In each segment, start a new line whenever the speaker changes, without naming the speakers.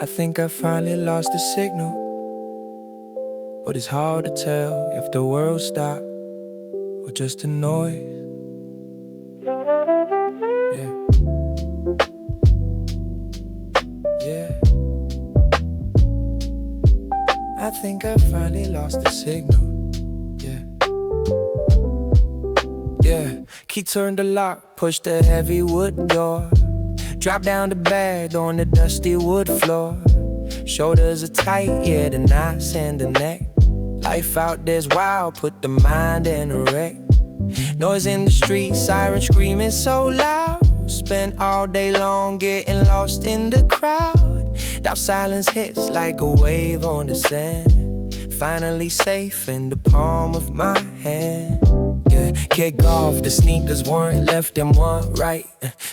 I think I finally lost the signal, but it's hard to tell if the world stopped or just a noise. Yeah. Yeah. I think I finally lost the signal. Yeah. Yeah. Key turned the lock, pushed the heavy wood door. Drop down the bed on the dusty wood floor. Shoulders are tight, yeah, the knots and the neck. Life out there's wild, put the mind in a wreck. Noise in the street, siren screaming so loud. Spent all day long getting lost in the crowd. Now silence hits like a wave on the sand. Finally safe in the palm of my hand. Yeah, kick off, the sneakers weren't left and one right.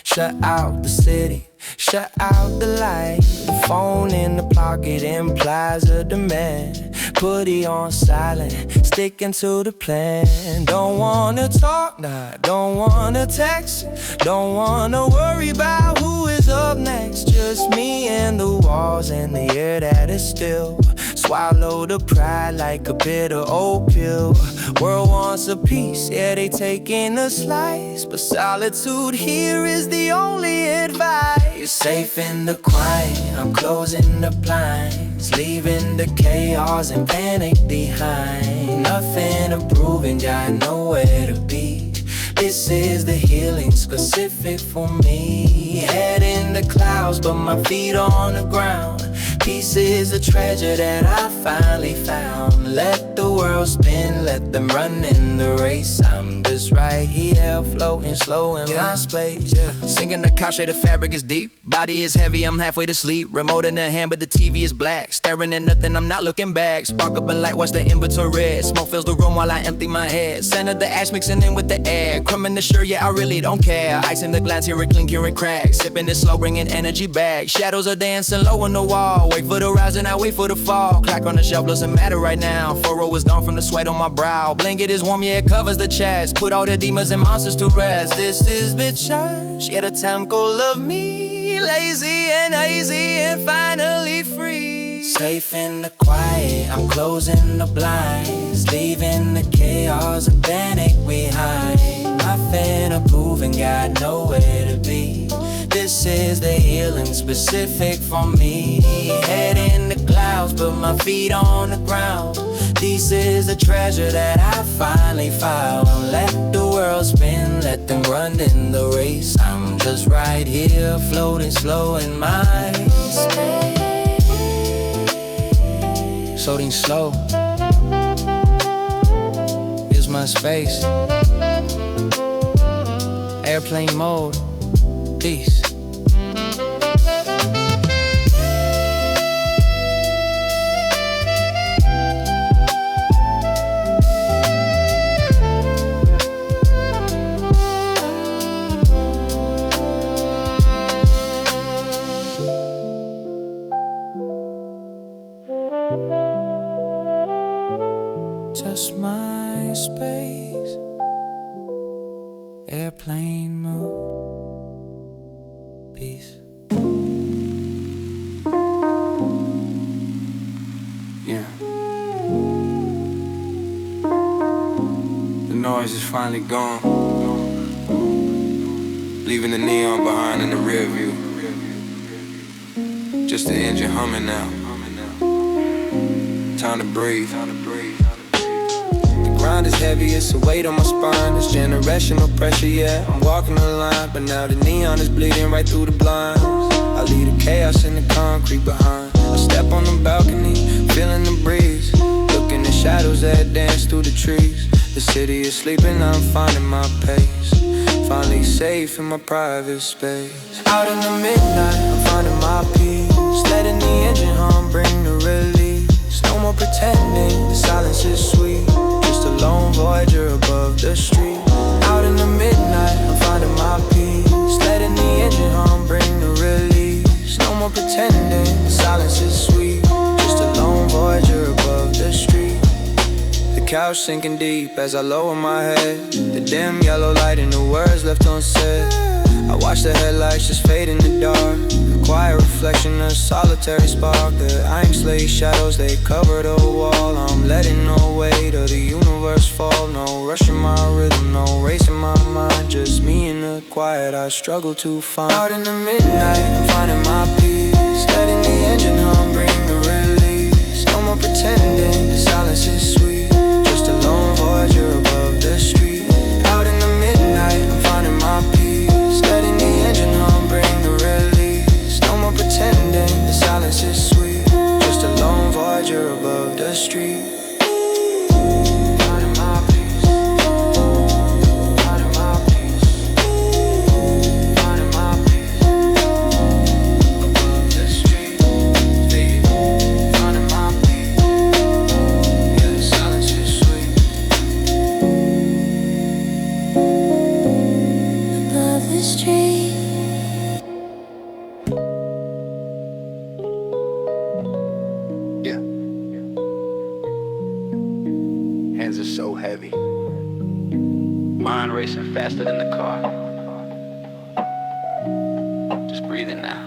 Shut out the city, shut out the light. The phone in the pocket implies a demand. Put it on silent, sticking to the plan. Don't wanna talk, nah, don't wanna text. Don't wanna worry about who is up next. Just me and the walls and the air that is still. Swallow the pride like a bitter old pill. World wants a piece, yeah, they taking a slice. But solitude here is the only advice. You're safe in the quiet, I'm closing the blinds. Leaving the chaos and panic behind. Nothing improving, got nowhere to be. This is the healing specific for me. Head in the clouds, but my feet on the ground. Peace is a treasure that I finally found. Let the world spin, let them run in the race. I'm just right here, floating slow in my space. Yeah.
Singing the couch, the fabric is deep. Body is heavy, I'm halfway to sleep. Remote in the hand, but the TV is black. Staring at nothing, I'm not looking back. Spark up a light, watch the inventory red. Smoke fills the room while I empty my head. Scent of the ash mixing in with the air. Crumb in the shirt, yeah, I really don't care. Ice in the glass, here it clink, here it cracks. Sipping it slow, bringing energy back. Shadows are dancing low on the wall. Wait for the rise and I wait for the fall. Clock on the shelf doesn't matter right now. Furrow is gone from the sweat on my brow. Blanket is warm, yeah, it covers the chest. Put all the demons and monsters to rest. This is the church, yeah, the temple of me. Lazy and easy and finally free.
Safe in the quiet, I'm closing the blinds. Leaving the chaos and panic behind. Nothing improving, got nowhere to be. This is the healing specific for me. Head in the clouds, but my feet on the ground. This is the treasure that I finally found. Let the world spin, let them run in the race. I'm just right here, floating slow in my space. Floating slow is my space. Airplane mode, peace. Just my space. Airplane mode, peace.
Yeah. The noise is finally gone. Leaving the neon behind in the rear view. Just the engine humming now. Time to breathe. The grind is heavy, it's a weight on my spine. It's generational pressure, yeah, I'm walking the line. But now the neon is bleeding right through the blinds. I leave the chaos in the concrete behind. I step on the balcony, feeling the breeze. Looking at shadows that dance through the trees. The city is sleeping, I'm finding my pace. Finally safe in my private space. Out in the midnight, I'm finding my peace. Letting the engine hum bring the release. No more pretending, the silence is sweet. Just a lone voyager above the street. Out in the midnight, I'm finding my peace. Letting the engine hum bring the release. No more pretending, the silence is sweet. Just a lone voyager above the street. The couch sinking deep as I lower my head. The dim yellow light and the words left unsaid. I watch the headlights just fade in the dark. The quiet reflection a solitary spark. The iron slate shadows, they cover the wall. I'm letting no weight of the universe fall. No rushing my rhythm, no racing my mind. Just me in the quiet I struggle to find. Out in the midnight, I'm finding my peace. Letting the engine hum bring the release. No more pretending, the silence is sweet. Just a lone voyager above the street. Out in the midnight, I'm finding my peace. Letting the engine hum bring the release. No more pretending, the silence is sweet. Just a lone voyager above the street.
Racing faster than the car. Just breathing now.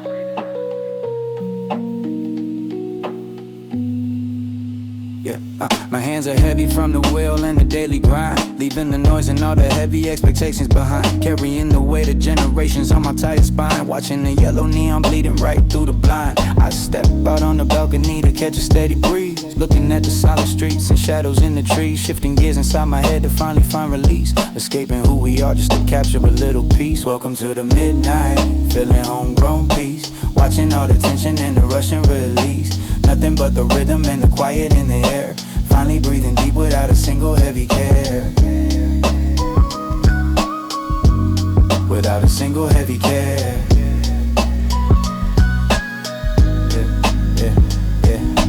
My hands are heavy from the wheel and the daily grind, leaving the noise and all the heavy expectations behind. Carrying the weight of generations on my tired spine. Watching the yellow neon bleeding right through the blind. I step out on the balcony to catch a steady breeze, looking at the solid streets and shadows in the trees. Shifting gears inside my head to finally find release. Escaping who we are just to capture a little peace. Welcome to the midnight, feeling homegrown peace. Watching all the tension and the rush and release. Nothing but the rhythm and the quiet in the air. Finally breathing deep without a single heavy care. Without a single heavy care.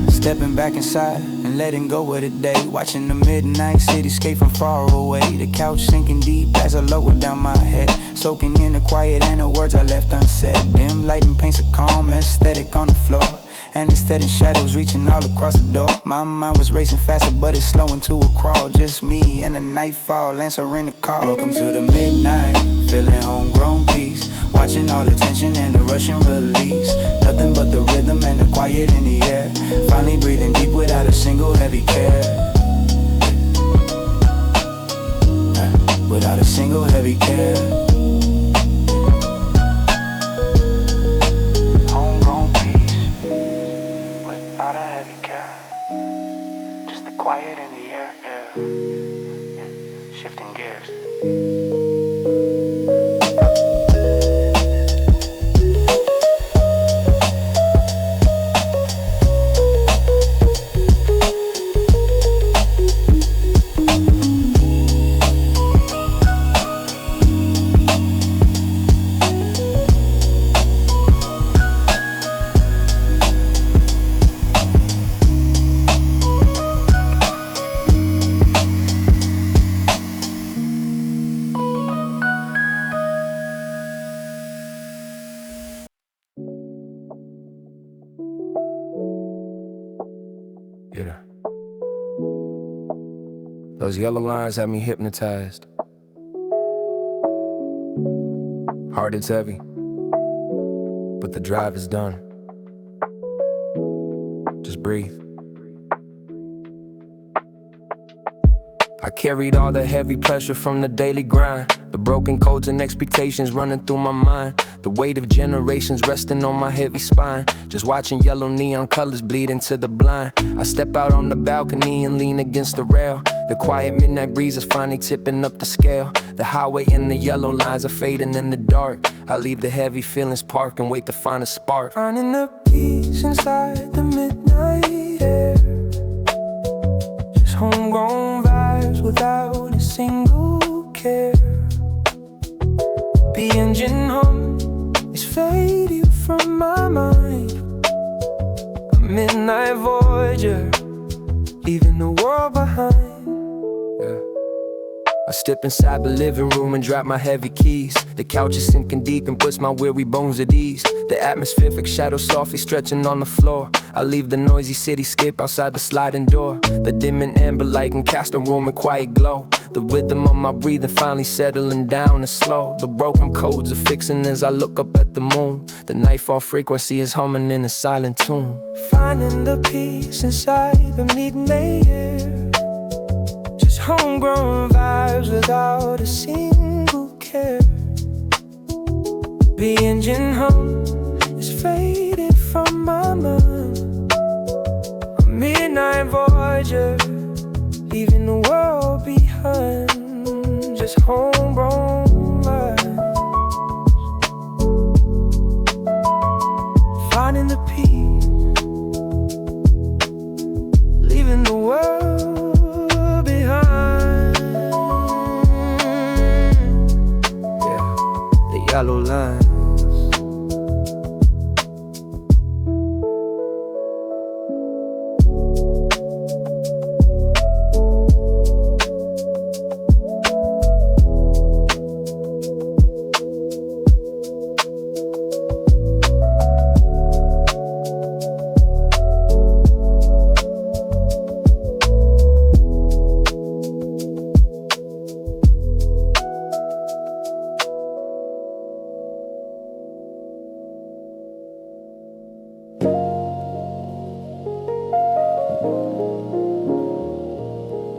Stepping back inside and letting go of the day. Watching the midnight cityscape from far away. The couch sinking deep as I lower down my head. Soaking in the quiet and the words I left unsaid. Dim lighting paints a calm aesthetic on the floor. Anesthetic shadows reaching all across the door. My mind was racing faster, but it's slowing to a crawl. Just me and the nightfall, answering the call. Welcome to the midnight, feeling homegrown peace. Watching all the tension and the rush and release. Nothing but the rhythm and the quiet in the air. Finally breathing deep without a single heavy care. Without a single heavy care. Quiet in the air, shifting gears.
Yeah. Those yellow lines have me hypnotized. Heart is heavy, but the drive is done. Just breathe. I carried all the heavy pressure from the daily grind. The broken codes and expectations running through my mind. The weight of generations resting on my heavy spine. Just watching yellow neon colors bleed into the blind. I step out on the balcony and lean against the rail. The quiet midnight breeze is finally tipping up the scale. The highway and the yellow lines are fading in the dark. I leave the heavy feelings parked and wait to find a spark. Finding the peace inside the midnight air. Just homegrown vibes without a single care. The engine hum is fading from my mind. A midnight voyager, leaving the world behind. I step inside the living room and drop my heavy keys. The couch is sinking deep and puts my weary bones at ease. The atmospheric shadows softly stretching on the floor. I leave the noisy cityscape outside the sliding door. The dimming amber light and cast a room in quiet glow. The rhythm of my breathing finally settling down and slow. The broken codes are fixing as I look up at the moon. The nightfall frequency is humming in a silent tune. Finding the peace inside beneath the air. Just homegrown vibes without a single care. The engine hum is faded from my mind. A midnight voyager, leaving the world behind. Just homegrown vibes. Finding the peace, leaving the world behind. Yeah, the yellow line.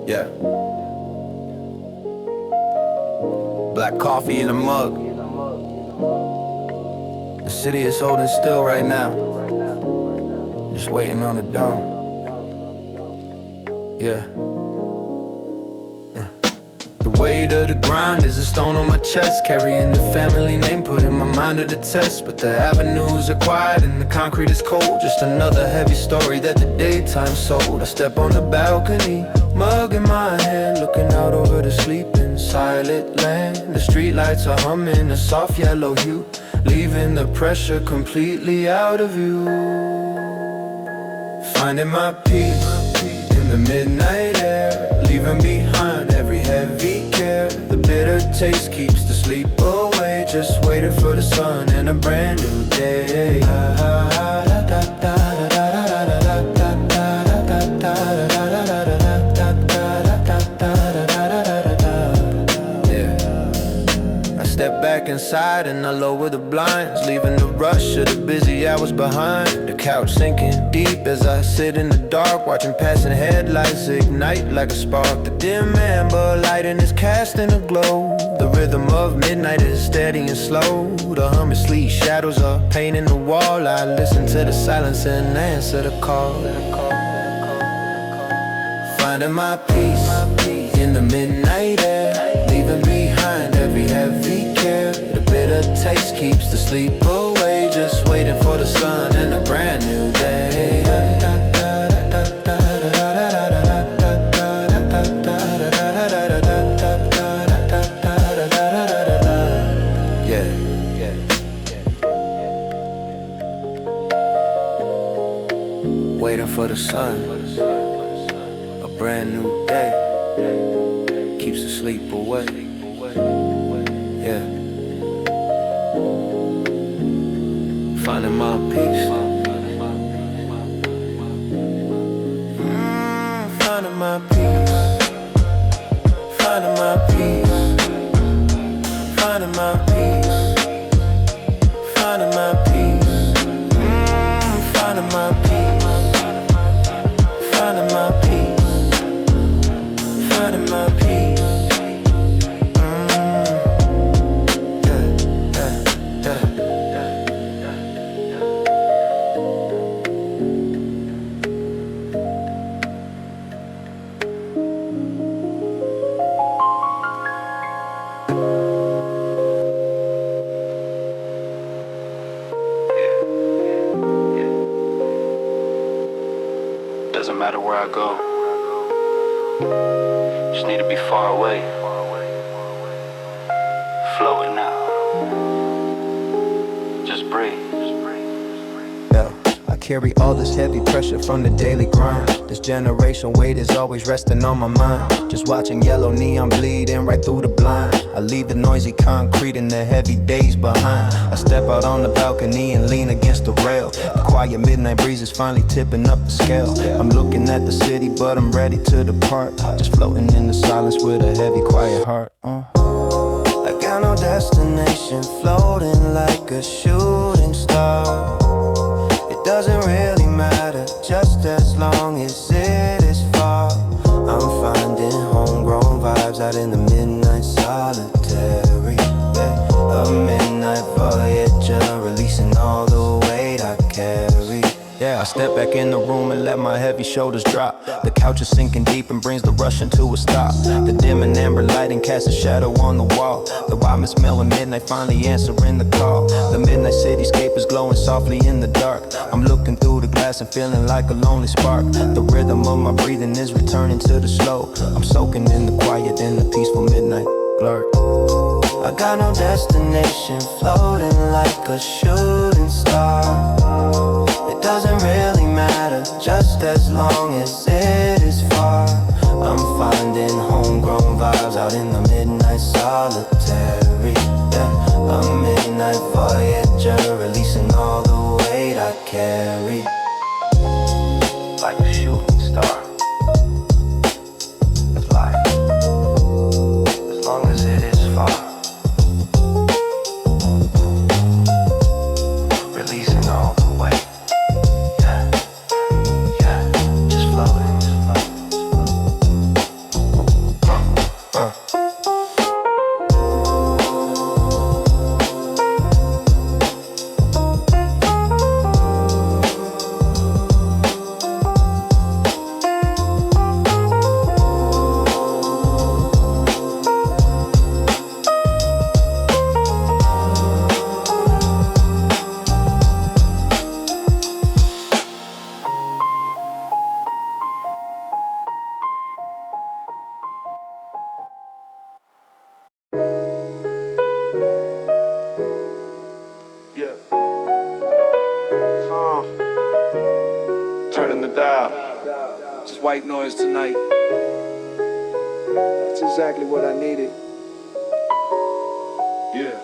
Yeah. Black coffee in a mug. The city is holding still right now, just waiting on the dawn. Yeah. The weight of the grind is a stone on my chest, carrying the family name, putting my mind to the test. But the avenues are quiet and the concrete is cold, just another heavy story that the daytime sold. I step on the balcony, mug in my hand, looking out over the sleeping silent land. The streetlights are humming a soft yellow hue, leaving the pressure completely out of view. Finding my peace in the midnight air, leaving behind every heavy care. The bitter taste keeps the sleep away, just waiting for the sun and a brand new day. Step back inside and I lower the blinds, leaving the rush of the busy hours behind. The couch sinking deep as I sit in the dark, watching passing headlights ignite like a spark. The dim amber lighting is casting a glow. The rhythm of midnight is steady and slow. The humming sleep shadows are painting the wall. I listen to the silence and answer the call. Finding my peace in the midnight air, leaving behind every heavy care. The bitter taste keeps the sleep away, just waiting for the sun and a brand new day. Waiting for the sun, a brand new day, keeps the sleep away. Yeah. Finding my peace. Finding my peace. Finding my peace. Finding my peace. Finding my peace. Finding my peace. Finding my peace. Finding my peace. Doesn't matter where I go, just need to be far away, floating now, just breathe.
Yo, I
carry all this heavy pressure from the daily grind. This generation weight is always resting on my mind. Just watching yellow neon bleeding right through the blind. I leave the noisy concrete and the heavy days behind. I step out on the balcony and lean against the rail. The quiet midnight breeze is finally tipping up the scale. I'm looking at the city, but I'm ready to depart. Just floating in the silence with a heavy, quiet heart. I got no destination, floating like a shooting star. It doesn't really matter, just as long as it is far. I'm finding homegrown vibes out in the midnight solitary. A midnight voyager, releasing all the weight I carry. Yeah, I step back in the room and let my heavy shoulders drop. The couch is sinking deep and brings the rush into a stop. The dim and amber lighting casts a shadow on the wall. The wild smell of midnight finally answering the call. The midnight cityscape is glowing softly in the dark. I'm looking through the glass and feeling like a lonely spark. The rhythm of my breathing is returning to the slow. I'm soaking in the quiet in the peaceful midnight blur. I got no destination, floating like a shooting star. It doesn't really matter, just as long as it is far. I'm finding homegrown vibes out in the midnight solitary. Yeah, a midnight voyager, releasing all the weight I carry. Like a shooting star. It's life, as long as it is far. Releasing all the weight.
Turning the dial. Just white noise tonight. That's exactly what I needed. Yeah.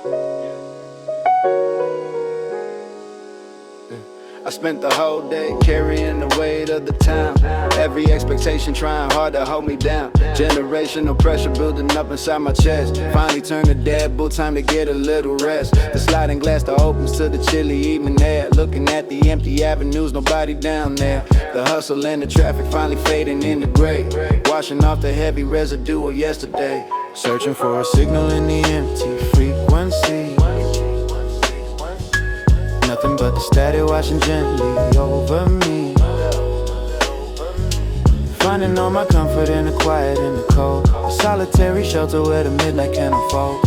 I spent the whole day carrying the weight of the town. Every expectation trying hard to hold me down. Generational pressure building up inside my chest. Finally turned the deadbolt, time to get a little rest. The sliding glass door opens to the chilly evening air. Looking at the empty avenues, nobody down there. The hustle and the traffic finally fading in the gray. Washing off the heavy residue of yesterday. Searching for a signal in the empty frequency. Nothing but the static washing gently over me. Finding all my comfort in the quiet and the cold. A solitary shelter where the midnight can unfold.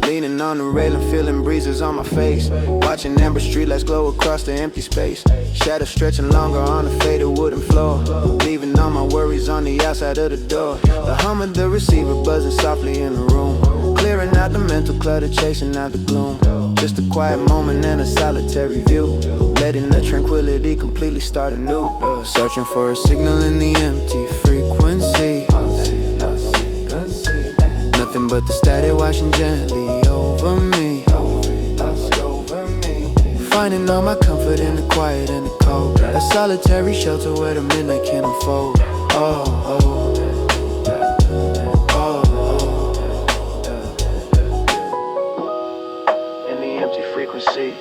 Leaning on the railing, feeling breezes on my face. Watching amber streetlights glow across the empty space. Shadows stretching longer on the faded wooden floor. Leaving all my worries on the outside of the door. The hum of the receiver buzzing softly in the room. Clearing out the mental clutter, chasing out the gloom. Just a quiet moment and a solitary view. Letting the tranquility completely start anew. Searching for a signal in the empty frequency. Nothing but the static washing gently over me. Finding all my comfort in the quiet and the cold. A solitary shelter where the midnight can unfold. In the empty frequency,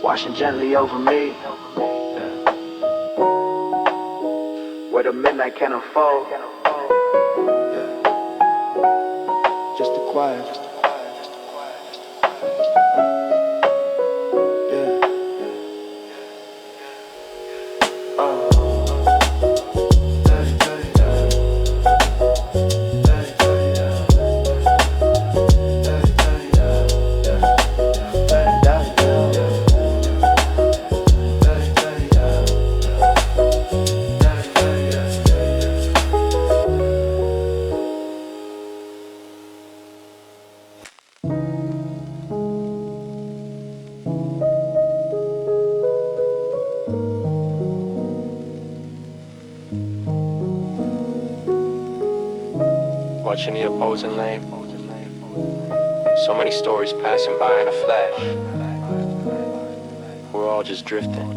washing gently over me. Where the midnight can unfold. Just the quiet.
much in the opposing lane. So many stories passing by in a flash. We're all just drifting.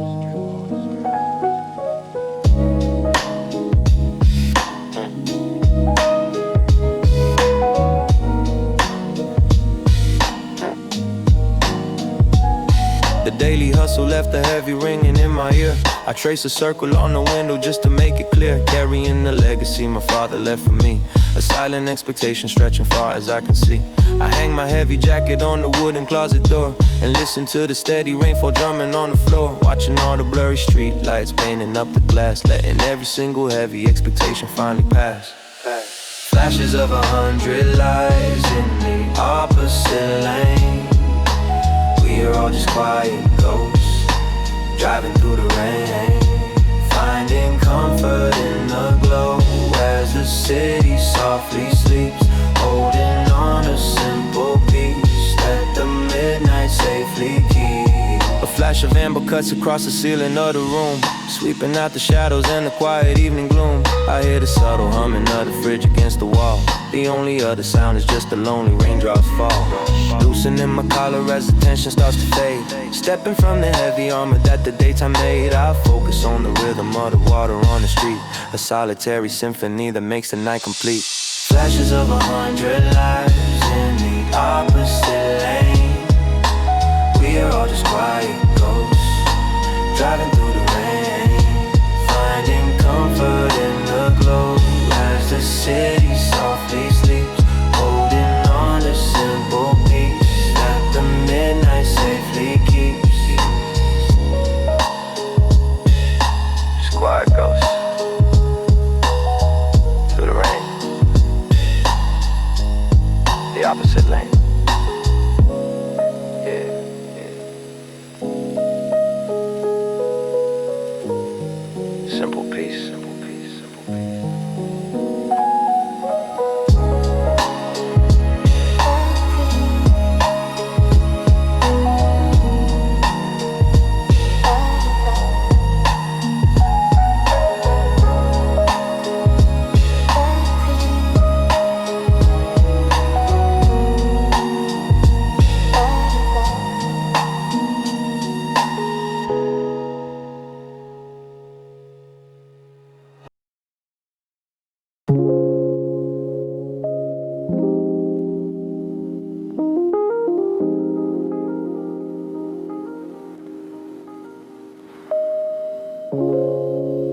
The daily hustle left a heavy ringing in my ear. I trace a circle on the window just to make it clear. Carrying the legacy my father left for me. A silent expectation stretching far as I can see. I hang my heavy jacket on the wooden closet door and listen to the steady rainfall drumming on the floor. Watching all the blurry street lights painting up the glass, letting every single heavy expectation finally pass. Flashes of 100 lights in the opposite lane. We are all just quiet ghosts, driving through the rain, finding comfort in the glow as the city softly sleeps, holding on a simple peace that the midnight safely keeps. A flash of amber cuts across the ceiling of the room, sweeping out the shadows and the quiet evening gloom. I hear the subtle humming of the fridge against the wall. The only other sound is just the lonely raindrops fall. Loosening my collar as the tension starts to fade. Stepping from the heavy armor that the daytime made. I focus on the rhythm of the water on the street, a solitary symphony that makes the night complete. Flashes of 100 lives in the opposite lane. We are all just quiet ghosts, driving through the rain, finding comfort in the glow as the city softly sleeps, holding on to simple peace that the midnight safely keeps. Just quiet ghosts through the rain, the opposite lane. Simple peace, simple peace, simple peace.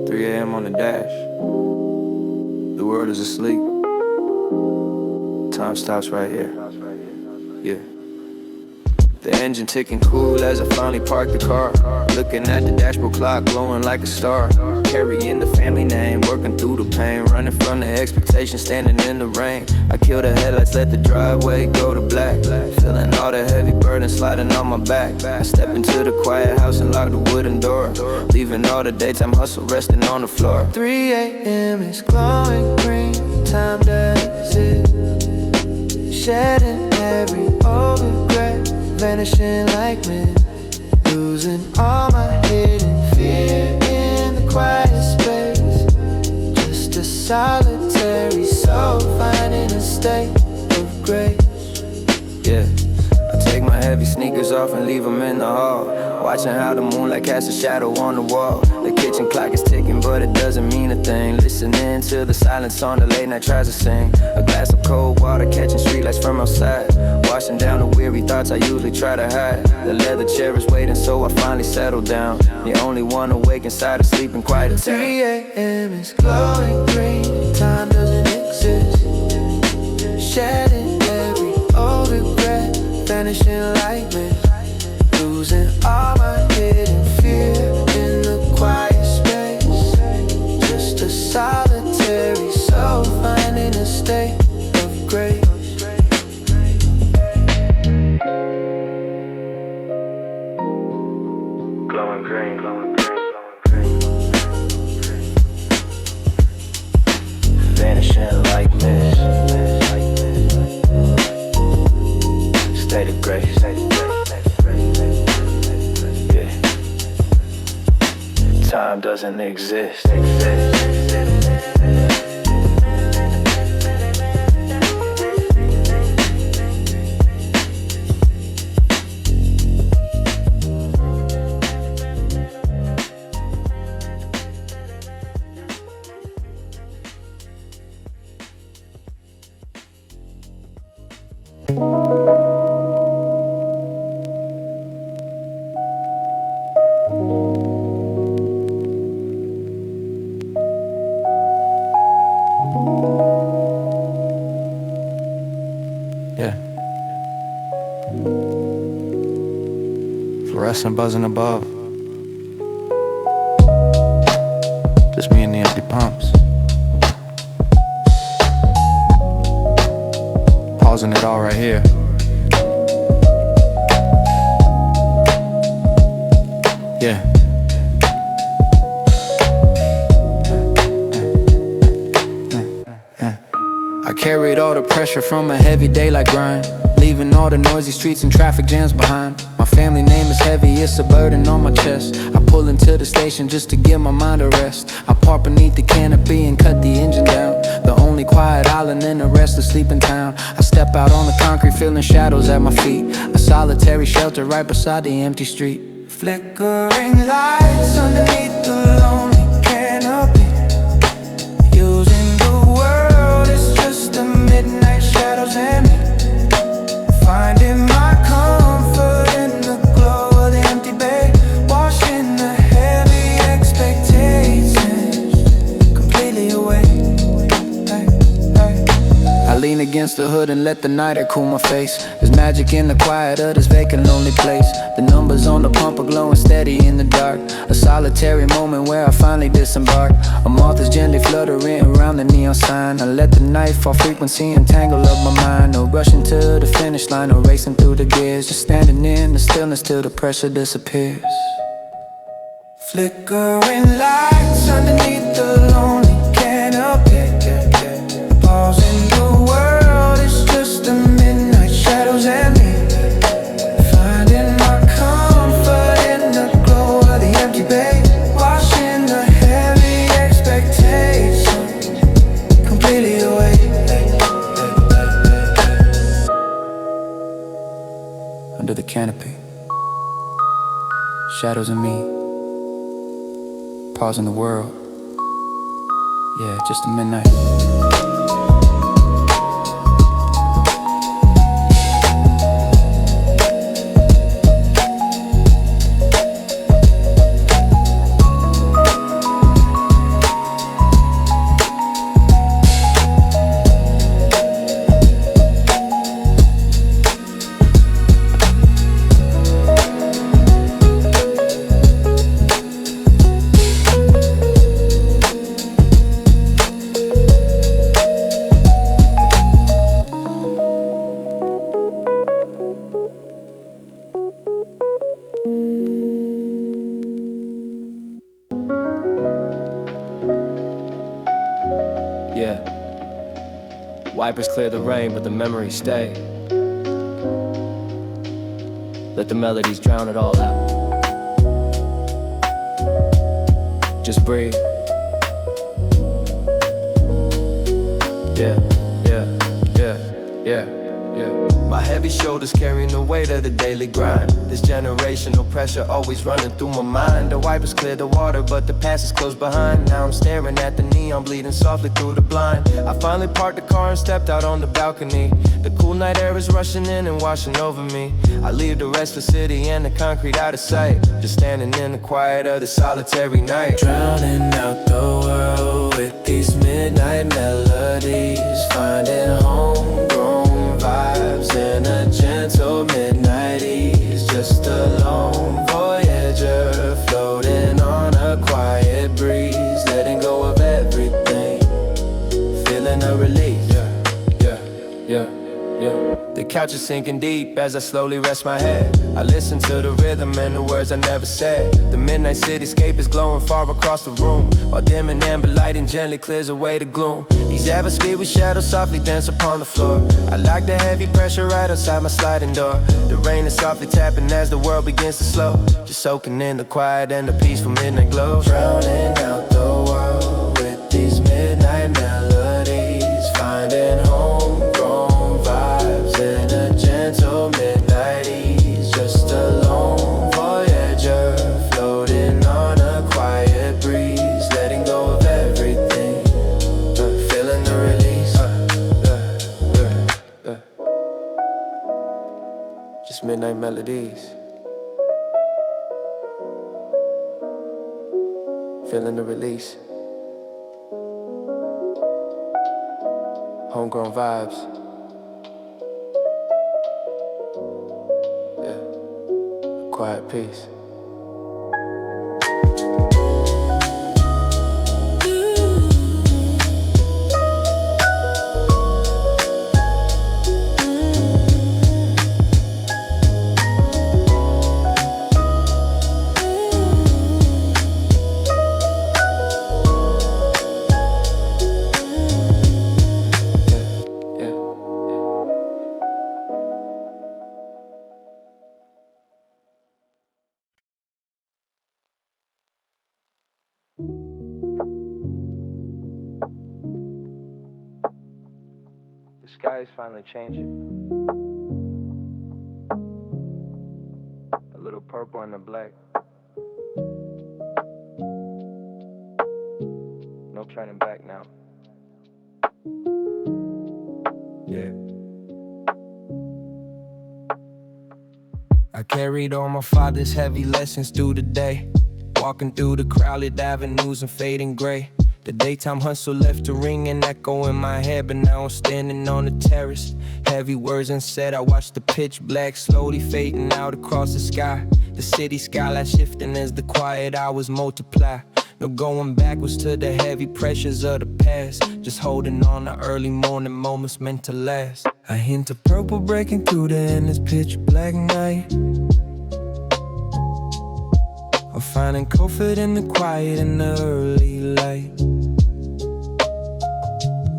3 a.m. on the dash. The world is asleep. Time stops right here. Yeah. The engine ticking cool as I finally park the car. Looking at the dashboard clock glowing like a star. Carrying the family name, working through the pain. Running from the expectation, standing in the rain. I kill the headlights, let the driveway go to black. Feeling all the heavy burden sliding on my back. I step into the quiet house and lock the wooden door, leaving all the daytime hustle resting on the floor. 3 a.m. is glowing green, time does it. Shedding every old regret, vanishing like men. Losing all my hidden fear in the quiet space. Just a solitary soul finding a state of grace. Yeah, I take my heavy sneakers off and leave them in the hall, watching how the moonlight casts a shadow on the wall. The kitchen clock is ticking, but it doesn't mean a thing. Listening to the silence on the late night tries to sing. A glass of cold water, catching streetlights from outside, washing down the weary thoughts I usually try to hide. The leather chair is waiting, so I finally settle down. The only one awake inside is sleeping quiet at 3 a.m. is glowing green, time doesn't exist. Shedding every old regret, vanishing like men. Losing all my hidden fear in the quiet space. Just a solitary soul finding a state of grace. Glowing green, glowing green, glowing green. Vanishing like mist. State of grace, state of grace. Yeah. Time doesn't exist.
Yeah. Fluorescent buzzing above. Just me and the empty pumps. Pausing it all right here. Yeah. I carried all the pressure from a heavy daylight grind, leaving all the noisy streets and traffic jams behind. My family name is heavy, it's a burden on my chest. I pull into the station just to give my mind a rest. I park beneath the canopy and cut the engine down, the only quiet island in the restless sleeping town. I step out on the concrete, feeling shadows at my feet, a solitary shelter right beside the empty street.
Flickering lights underneath the lonely canopy, using the world as just the midnight shadows and me. Finding my comfort in the glow of the empty bay, washing the heavy expectations completely away. Hey, hey.
I lean against the hood and let the night air cool my face. There's magic in the quiet of this vacant, lonely place. The numbers on the pump are glowing steady in the dark, a solitary moment where I finally disembark. A moth is gently fluttering around the neon sign. I let the night fall frequency and tangle up my mind. No rushing to the finish line, no racing through the gears, just standing in the stillness till the pressure disappears.
Flickering lights underneath the lonely canopy, pausing the world, it's just the midnight shadows and me. Finding my comfort in the glow of the empty bay, washing the heavy expectations completely away.
Under the canopy, shadows and me, pausing the world. Yeah, just a midnight.
Yeah. Wipers clear the rain, but the memories stay. Let the melodies drown it all out. Just breathe. Yeah, yeah, yeah, yeah, yeah. My heavy shoulders carrying the weight of the daily grind. This generational pressure always running through my mind. The wipers clear the water, but the past is close behind. Now I'm staring at the neon bleeding softly through the blind. I finally parked the car and stepped out on the balcony. The cool night air is rushing in and washing over me. I leave the restless city and the concrete out of sight, just standing in the quiet of the solitary night. Drowning out the world with these midnight melodies, finding homegrown vibes in a gentle midnight ease. Just a lone voyager floating on a quiet breeze, letting go of everything, feeling a release. Yeah. The couch is sinking deep as I slowly rest my head. I listen to the rhythm and the words I never said. The midnight cityscape is glowing far across the room, while dim and amber lighting gently clears away the gloom. These atmosphere with shadows softly dance upon the floor. I like the heavy pressure right outside my sliding door. The rain is softly tapping as the world begins to slow, just soaking in the quiet and the peaceful midnight glow. Drowning out the world with these midnight melodies, finding homegrown vibes in a gentle midnight ease. Just a lone voyager floating on a quiet breeze, letting go of everything, feeling the release. Just midnight melodies, feeling the release. Homegrown vibes.
quiet peace.
The sky is finally changing. A little purple and the black. No turning back now. Yeah. I carried all my father's heavy lessons through the day. Walking through the crowded avenues and fading gray. The daytime hustle left a ring and echo in my head, but now I'm standing on the terrace. Heavy words unsaid, I watch the pitch black slowly fading out across the sky. The city skyline shifting as the quiet hours multiply. No going backwards to the heavy pressures of the past. Just holding on to early morning moments meant to last. A hint of purple breaking through the endless pitch black night. I'm finding comfort in the quiet and the early light.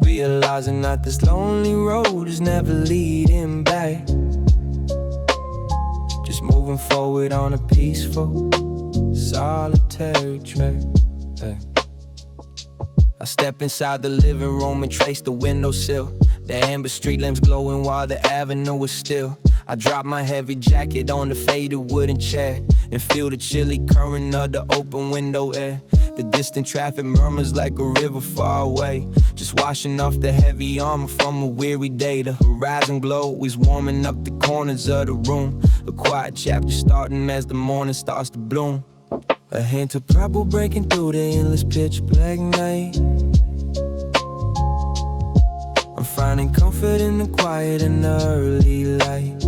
Realizing that this lonely road is never leading back. Just moving forward on a peaceful, solitary track. Hey. I step inside the living room and trace the windowsill. The amber street lamps glowing while the avenue is still. I drop my heavy jacket on the faded wooden chair and feel the chilly current of the open window air. The distant traffic murmurs like a river far away, just washing off the heavy armor from a weary day. The horizon glow is warming up the corners of the room. A quiet chapter starting as the morning starts to bloom. A hint of purple breaking through the endless pitch black night. I'm finding comfort in the quiet and the early light.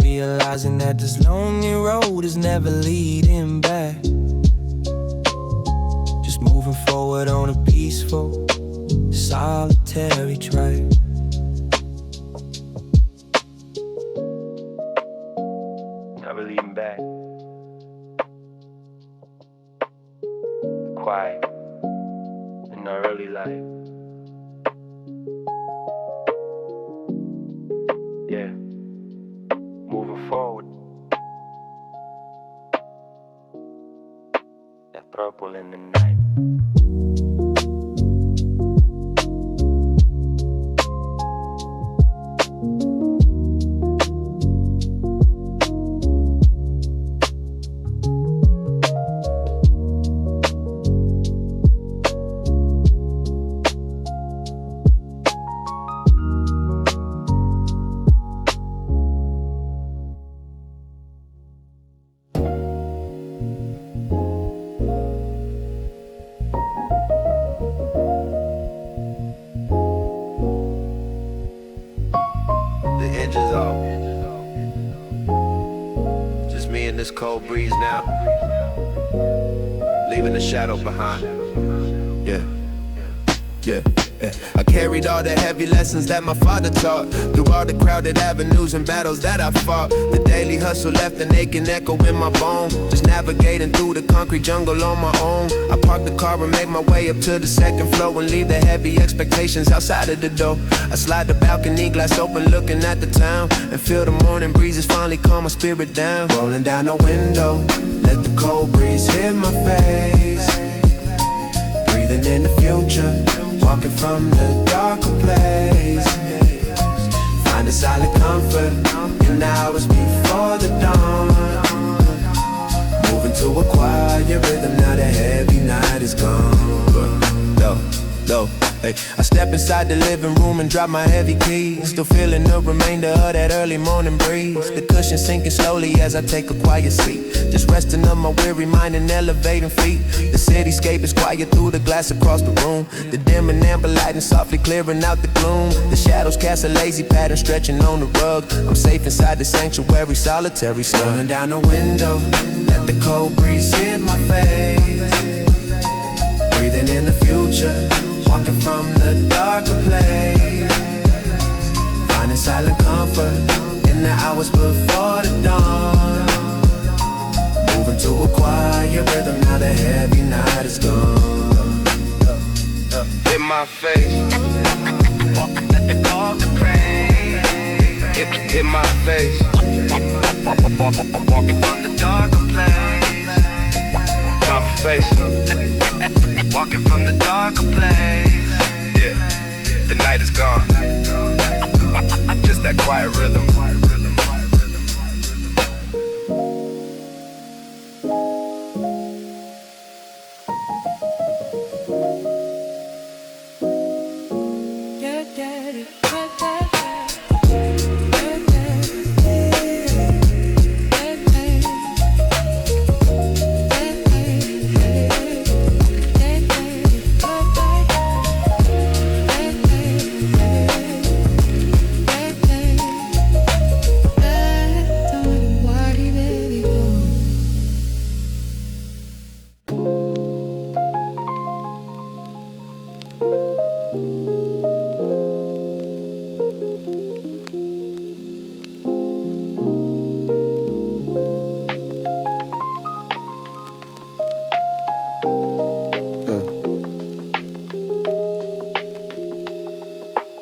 Realizing that this lonely road is never leading back. Just moving forward on a peaceful, solitary track. Never leading back. Quiet in the early light. Yeah, moving forward. That purple in the night.
This cold breeze now, leaving the shadow behind. Yeah. I carried all the heavy lessons that my father taught, through all the crowded avenues and battles that I fought. The daily hustle left an aching echo in my bones, just navigating through the concrete jungle on my own. I parked the car and make my way up to the second floor and leave the heavy expectations outside of the door. I slide the balcony glass open, looking at the town, and feel the morning breezes finally calm my spirit down. Rolling down the window, let the cold breeze hit my face. Breathing in the future, walking from the darker place. Find a solid comfort in the hours before the dawn. Moving to a quiet rhythm, now the heavy night is gone. Low. Hey, I step inside the living room and drop my heavy keys. Still feeling the remainder of that early morning breeze. The cushion sinking slowly as I take a quiet seat, just resting on my weary mind and elevating feet. The cityscape is quiet through the glass across the room. The dim and amber lighting softly clearing out the gloom. The shadows
shadows cast a lazy pattern stretching on the rug. I'm safe inside the sanctuary, solitary slug. Rolling down the window, let the cold breeze hit my face. Breathing in the future, walking from the darker place. Finding silent comfort in the hours before the dawn. Moving to a quiet rhythm, now the heavy night is gone.
Hit my face, let the cold rain. Hit my face, walking from the darker place. My face, walking from the darker place. Yeah, the night is gone. Just that quiet rhythm.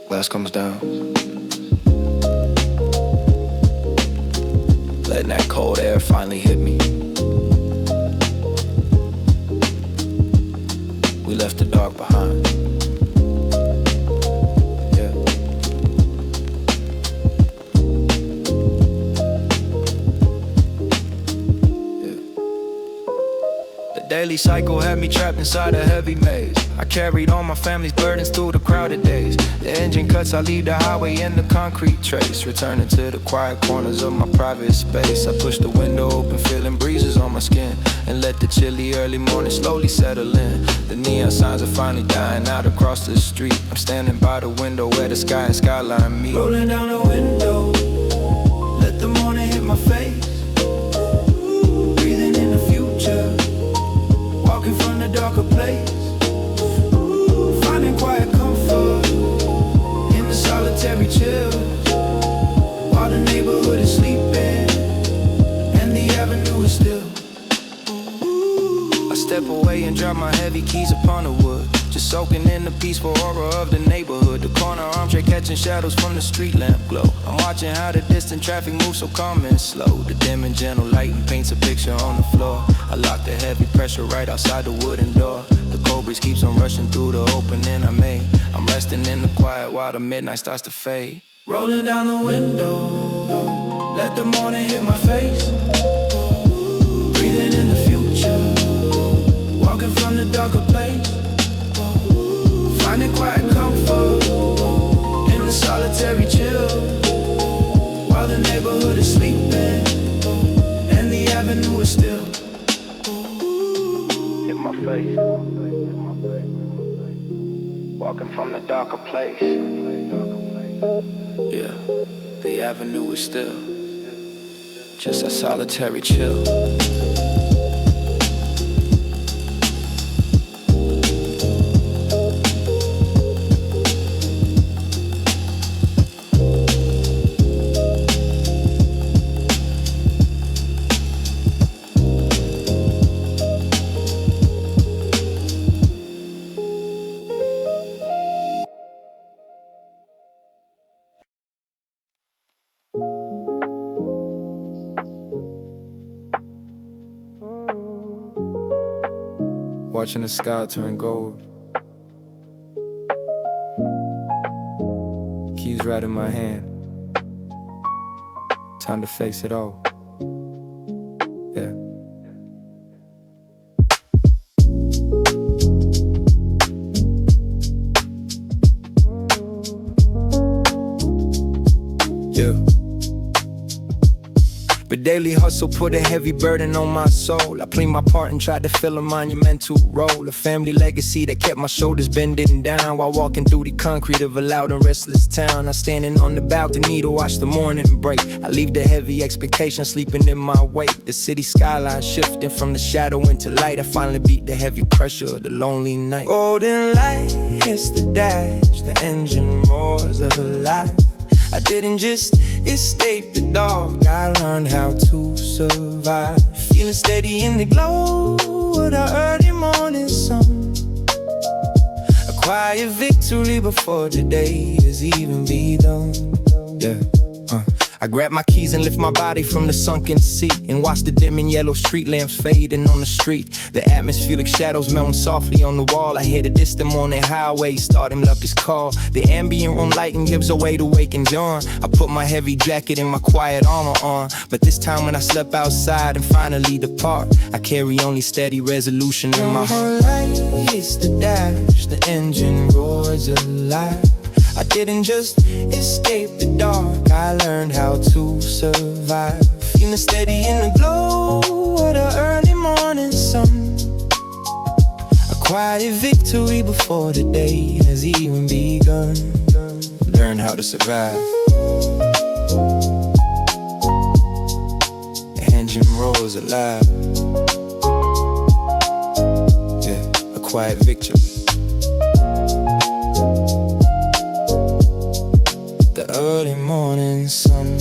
Glass comes down, letting that cold air finally hit me. We left the dark behind. Yeah. The daily cycle had me trapped inside a heavy maze. I carried all my family's burdens through the crowded days. The engine cuts, I leave the highway in the concrete trace. Returning to the quiet corners of my private space. I push the window open, feeling breezes on my skin, and let the chilly early morning slowly settle in. The neon signs are finally dying out across the street. I'm standing by the window where the sky and skyline meet. Rolling down the window, let the morning hit my face. Breathing in the future, walking from the darker place. Finding quiet comfort in the solitary chill, while the neighborhood is sleeping and the avenue is still. I step away and drop my heavy keys upon the wood, just soaking in the peaceful aura of the neighborhood. The corner armchair catching shadows from the street lamp glow. I'm watching how the distant traffic moves so calm and slow. The dim and gentle lighting paints a picture on the floor. I lock the heavy pressure right outside the wooden door. The cold breeze keeps on rushing through the opening I made. I'm resting in the quiet while the midnight starts to fade. Rolling down the window, let the morning hit my face. Breathing in the future, walking from the darker place. Finding quiet comfort in the solitary chill, while the neighborhood is sleeping and the avenue is still. Hit my face, walking from the darker place. Yeah, the avenue is still just a solitary chill. Watching the sky turn gold. Keys right in my hand. Time to face it all. Yeah. Yeah. But daily hustle put a heavy burden on my soul. I played my part and tried to fill a monumental role. A family legacy that kept my shoulders bending down while walking through the concrete of a loud and restless town. I standing on the balcony to watch the morning break. I leave the heavy expectation sleeping in my wake. The city skyline shifting from the shadow into light. I finally beat the heavy pressure of the lonely night. Golden light hits the dash, the engine roars of life. I didn't just escape the dark, I learned how to survive. Feeling steady in the glow of the early morning sun. A quiet victory before the day has even begun. Yeah. I grab my keys and lift my body from the sunken seat and watch the dimming yellow street lamps fading on the street. The atmospheric shadows melting softly on the wall. I hear the distant morning highway starting up its call. The ambient room lighting gives away to waking dawn. I put my heavy jacket and my quiet armor on, but this time when I slept outside and finally depart, I carry only steady resolution in my heart. Light hits the dash, the engine roars alive. I didn't just escape the dark, I learned how to survive. Feeling steady in the glow of the early morning sun. A quiet victory before the day has even begun. Learn how to survive. The engine rolls alive. Yeah, a quiet victory. The early morning sun